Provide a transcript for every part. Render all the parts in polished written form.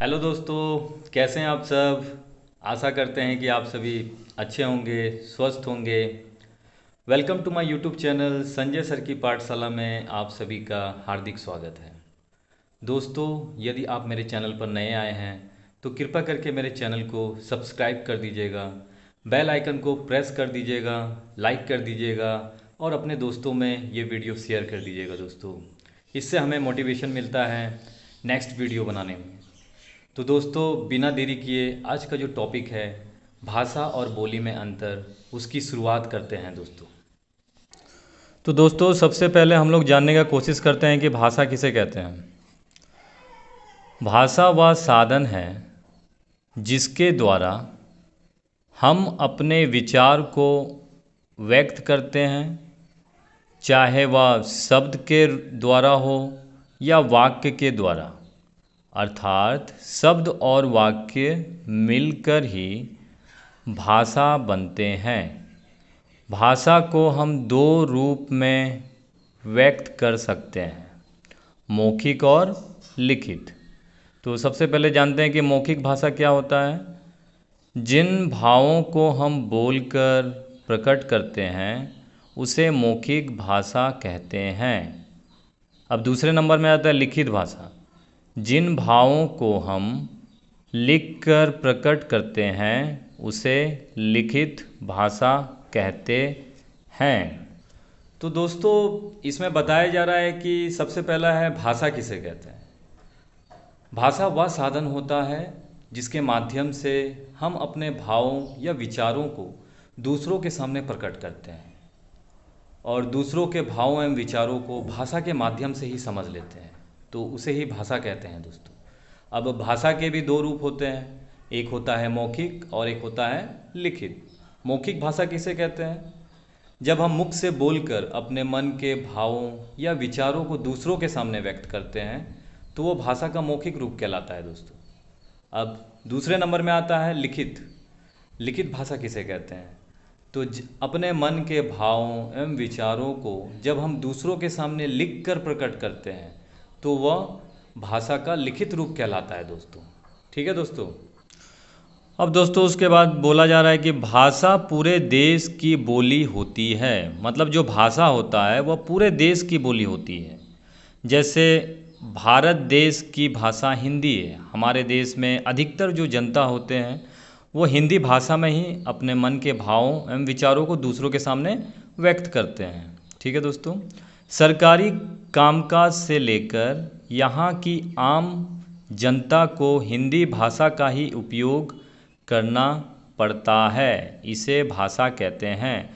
Hello दोस्तों, कैसे हैं आप सब। आशा करते हैं कि आप सभी अच्छे होंगे, स्वस्थ होंगे। Welcome to my YouTube channel Sanjay sir की पाठशाला में आप सभी का हार्दिक स्वागत है। दोस्तों, यदि आप मेरे चैनल पर नए आए हैं तो कृपया करके मेरे चैनल को सब्सक्राइब कर दीजिएगा, बेल आइकन को प्रेस कर दीजिएगा, लाइक कर दीजिएगा और अपने दोस्तों में ये वीडियो शेयर कर दीजिएगा दोस्तों। इससे हमें मोटिवेशन मिलता है नेक्स्ट वीडियो बनाने में। तो दोस्तों, बिना देरी किए आज का जो टॉपिक है भाषा और बोली में अंतर, उसकी शुरुआत करते हैं दोस्तों। तो दोस्तों, सबसे पहले हम लोग जानने का कोशिश करते हैं कि भाषा किसे कहते हैं। भाषा वह साधन है जिसके द्वारा हम अपने विचार को व्यक्त करते हैं, चाहे वह शब्द के द्वारा हो या वाक्य के द्वारा। अर्थात शब्द और वाक्य मिलकर ही भाषा बनते हैं। भाषा को हम दो रूप में व्यक्त कर सकते हैं, मौखिक और लिखित। तो सबसे पहले जानते हैं कि मौखिक भाषा क्या होता है। जिन भावों को हम बोलकर प्रकट करते हैं उसे मौखिक भाषा कहते हैं। अब दूसरे नंबर में आता है लिखित भाषा। जिन भावों को हम लिखकर प्रकट करते हैं उसे लिखित भाषा कहते हैं। तो दोस्तों, इसमें बताया जा रहा है कि सबसे पहला है भाषा किसे कहते हैं। भाषा वह साधन होता है जिसके माध्यम से हम अपने भावों या विचारों को दूसरों के सामने प्रकट करते हैं और दूसरों के भावों एवं विचारों को भाषा के माध्यम से ही समझ लेते हैं, तो उसे ही भाषा कहते हैं दोस्तों। अब भाषा के भी दो रूप होते हैं, एक होता है मौखिक और एक होता है लिखित। मौखिक भाषा किसे कहते हैं? जब हम मुख से बोलकर अपने मन के भावों या विचारों को दूसरों के सामने व्यक्त करते हैं तो वो भाषा का मौखिक रूप कहलाता है दोस्तों। अब दूसरे नंबर में आता है लिखित। लिखित भाषा किसे कहते हैं? तो अपने मन के भावों एवं विचारों को जब हम दूसरों के सामने लिख कर प्रकट करते हैं तो वह भाषा का लिखित रूप कहलाता है दोस्तों। ठीक है दोस्तों। अब दोस्तों, उसके बाद बोला जा रहा है कि भाषा पूरे देश की बोली होती है। मतलब जो भाषा होता है वह पूरे देश की बोली होती है। जैसे भारत देश की भाषा हिंदी है। हमारे देश में अधिकतर जो जनता होते हैं वो हिंदी भाषा में ही अपने मन के भावों एवं विचारों को दूसरों के सामने व्यक्त करते हैं। ठीक है दोस्तों। सरकारी कामकाज से लेकर यहाँ की आम जनता को हिंदी भाषा का ही उपयोग करना पड़ता है, इसे भाषा कहते हैं।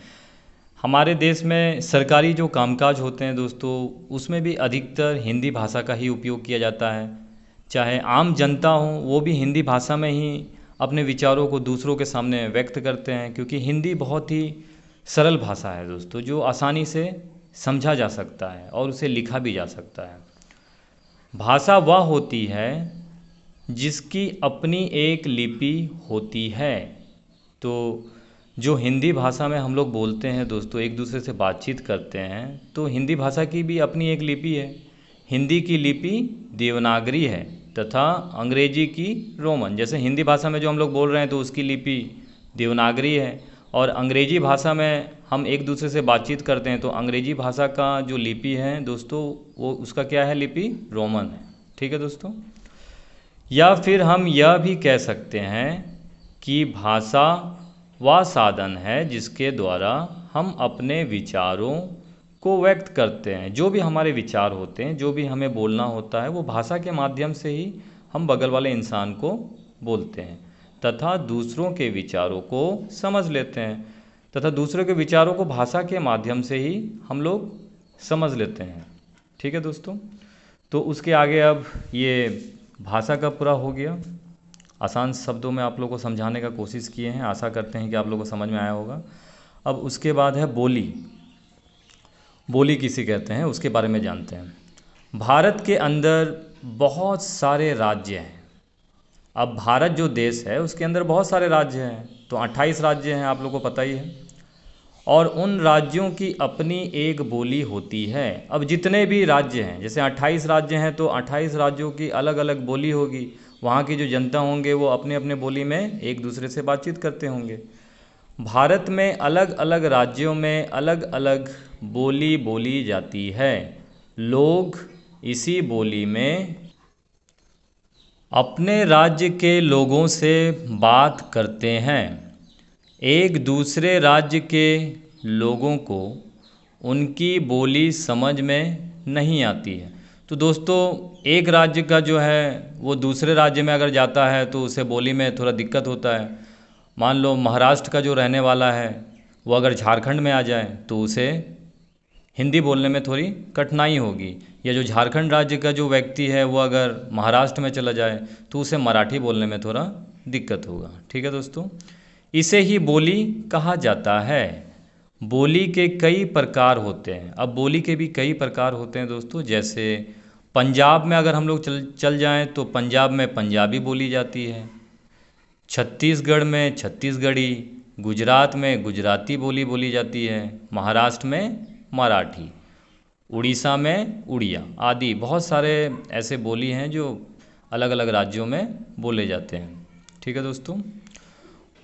हमारे देश में सरकारी जो कामकाज होते हैं दोस्तों, उसमें भी अधिकतर हिंदी भाषा का ही उपयोग किया जाता है। चाहे आम जनता हो वो भी हिंदी भाषा में ही अपने विचारों को दूसरों के सामने व्यक्त करते हैं, क्योंकि हिंदी बहुत ही सरल भाषा है दोस्तों, जो आसानी से समझा जा सकता है और उसे लिखा भी जा सकता है। भाषा वह होती है जिसकी अपनी एक लिपि होती है। तो जो हिंदी भाषा में हम लोग बोलते हैं दोस्तों, एक दूसरे से बातचीत करते हैं, तो हिंदी भाषा की भी अपनी एक लिपि है। हिंदी की लिपि देवनागरी है तथा अंग्रेजी की रोमन। जैसे हिंदी भाषा में जो हम लोग बोल रहे हैं तो उसकी लिपि देवनागरी है, और अंग्रेजी भाषा में हम एक दूसरे से बातचीत करते हैं तो अंग्रेजी भाषा का जो लिपि है दोस्तों, वो उसका क्या है, लिपि रोमन है। ठीक है दोस्तों। या फिर हम यह भी कह सकते हैं कि भाषा वह साधन है जिसके द्वारा हम अपने विचारों को व्यक्त करते हैं। जो भी हमारे विचार होते हैं, जो भी हमें बोलना होता है, वो भाषा के माध्यम से ही हम बगल वाले इंसान को बोलते हैं तथा दूसरों के विचारों को समझ लेते हैं, तथा दूसरों के विचारों को भाषा के माध्यम से ही हम लोग समझ लेते हैं। ठीक है दोस्तों। तो उसके आगे अब ये भाषा का पूरा हो गया। आसान शब्दों में आप लोगों को समझाने का कोशिश किए हैं, आशा करते हैं कि आप लोगों को समझ में आया होगा। अब उसके बाद है बोली। बोली किसे कहते हैं उसके बारे में जानते हैं। भारत के अंदर बहुत सारे राज्य हैं। अब भारत जो देश है उसके अंदर बहुत सारे राज्य हैं, तो 28 राज्य हैं, आप लोगों को पता ही है। और उन राज्यों की अपनी एक बोली होती है। अब जितने भी राज्य हैं, जैसे 28 राज्य हैं तो 28 राज्यों की अलग अलग बोली होगी, वहाँ की जो जनता होंगे वो अपने अपने बोली में एक दूसरे से बातचीत करते होंगे। भारत में अलग अलग राज्यों में अलग अलग बोली बोली जाती है। लोग इसी बोली में अपने राज्य के लोगों से बात करते हैं। एक दूसरे राज्य के लोगों को उनकी बोली समझ में नहीं आती है। तो दोस्तों, एक राज्य का जो है वो दूसरे राज्य में अगर जाता है तो उसे बोली में थोड़ा दिक्कत होता है। मान लो महाराष्ट्र का जो रहने वाला है वो अगर झारखंड में आ जाए तो उसे हिंदी बोलने में थोड़ी कठिनाई होगी, या जो झारखंड राज्य का जो व्यक्ति है वो अगर महाराष्ट्र में चला जाए तो उसे मराठी बोलने में थोड़ा दिक्कत होगा। ठीक है दोस्तों, इसे ही बोली कहा जाता है। बोली के कई प्रकार होते हैं। अब बोली के भी कई प्रकार होते हैं दोस्तों। जैसे पंजाब में अगर हम लोग चल जाएं तो पंजाब में पंजाबी बोली जाती है, छत्तीसगढ़ में छत्तीसगढ़ी, गुजरात में गुजराती बोली बोली जाती है, महाराष्ट्र में मराठी, उड़ीसा में उड़िया आदि बहुत सारे ऐसे बोली हैं जो अलग अलग राज्यों में बोले जाते हैं। ठीक है दोस्तों,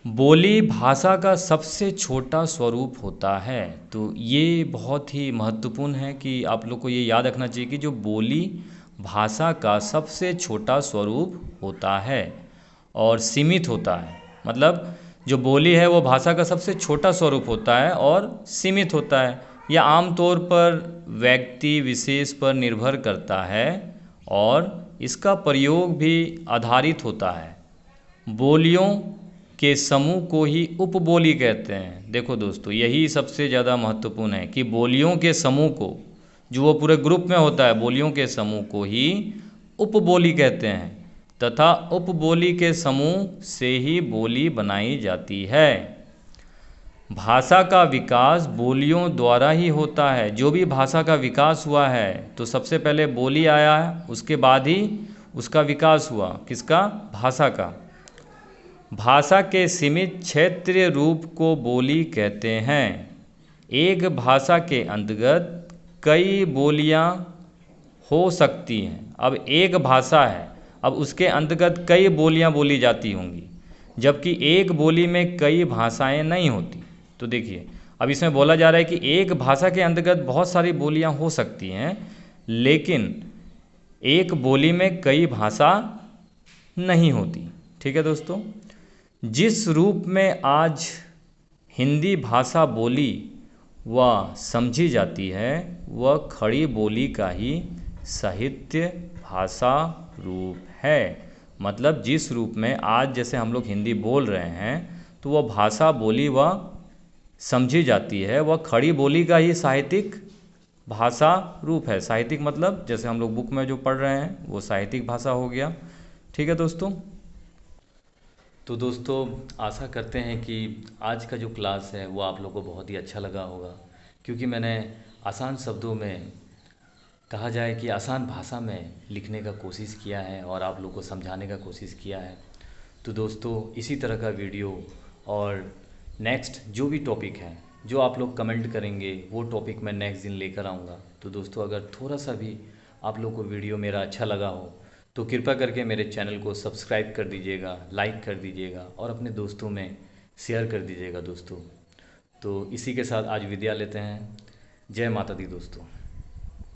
बोली भाषा का सबसे छोटा स्वरूप होता है। तो ये बहुत ही महत्वपूर्ण है कि आप लोग को ये याद रखना चाहिए कि जो बोली भाषा का सबसे छोटा स्वरूप होता है और सीमित होता है। मतलब जो बोली है वो भाषा का सबसे छोटा स्वरूप होता है और सीमित होता है। यह आमतौर पर व्यक्ति विशेष पर निर्भर करता है और इसका प्रयोग भी आधारित होता है। बोलियों के समूह को ही उपबोली कहते हैं। देखो दोस्तों, यही सबसे ज़्यादा महत्वपूर्ण है कि बोलियों के समूह को, जो वो पूरे ग्रुप में होता है, बोलियों के समूह को ही उपबोली कहते हैं तथा उपबोली के समूह से ही बोली बनाई जाती है। भाषा का विकास बोलियों द्वारा ही होता है। जो भी भाषा का विकास हुआ है तो सबसे पहले बोली आया है, उसके बाद ही उसका विकास हुआ। किसका? भाषा का। भाषा के सीमित क्षेत्रीय रूप को बोली कहते हैं। एक भाषा के अंतर्गत कई बोलियां हो सकती हैं। अब एक भाषा है, अब उसके अंतर्गत कई बोलियां बोली जाती होंगी, जबकि एक बोली में कई भाषाएं नहीं होती। तो देखिए, अब इसमें बोला जा रहा है कि एक भाषा के अंतर्गत बहुत सारी बोलियां हो सकती हैं, लेकिन एक बोली में कई भाषा नहीं होती। ठीक है दोस्तों, जिस रूप में आज हिंदी भाषा बोली व समझी जाती है वह खड़ी बोली का ही साहित्य भाषा रूप है। मतलब जिस रूप में आज जैसे हम लोग हिंदी बोल रहे हैं तो वह भाषा बोली व समझी जाती है, वह खड़ी बोली का ही साहित्यिक भाषा रूप है। साहित्यिक मतलब जैसे हम लोग बुक में जो पढ़ रहे हैं वो साहित्यिक भाषा हो गया। ठीक है दोस्तों, तो दोस्तों आशा करते हैं कि आज का जो क्लास है वो आप लोगों को बहुत ही अच्छा लगा होगा, क्योंकि मैंने आसान शब्दों में, कहा जाए कि आसान भाषा में लिखने का कोशिश किया है और आप लोग को समझाने का कोशिश किया है। तो दोस्तों इसी तरह का वीडियो और नेक्स्ट जो भी टॉपिक है जो आप लोग कमेंट करेंगे वो टॉपिक मैं नेक्स्ट दिन लेकर आऊँगा। तो दोस्तों अगर थोड़ा सा भी आप लोग को वीडियो मेरा अच्छा लगा हो तो कृपया करके मेरे चैनल को सब्सक्राइब कर दीजिएगा, लाइक कर दीजिएगा और अपने दोस्तों में शेयर कर दीजिएगा दोस्तों। तो इसी के साथ आज विदा लेते हैं। जय माता दी दोस्तों।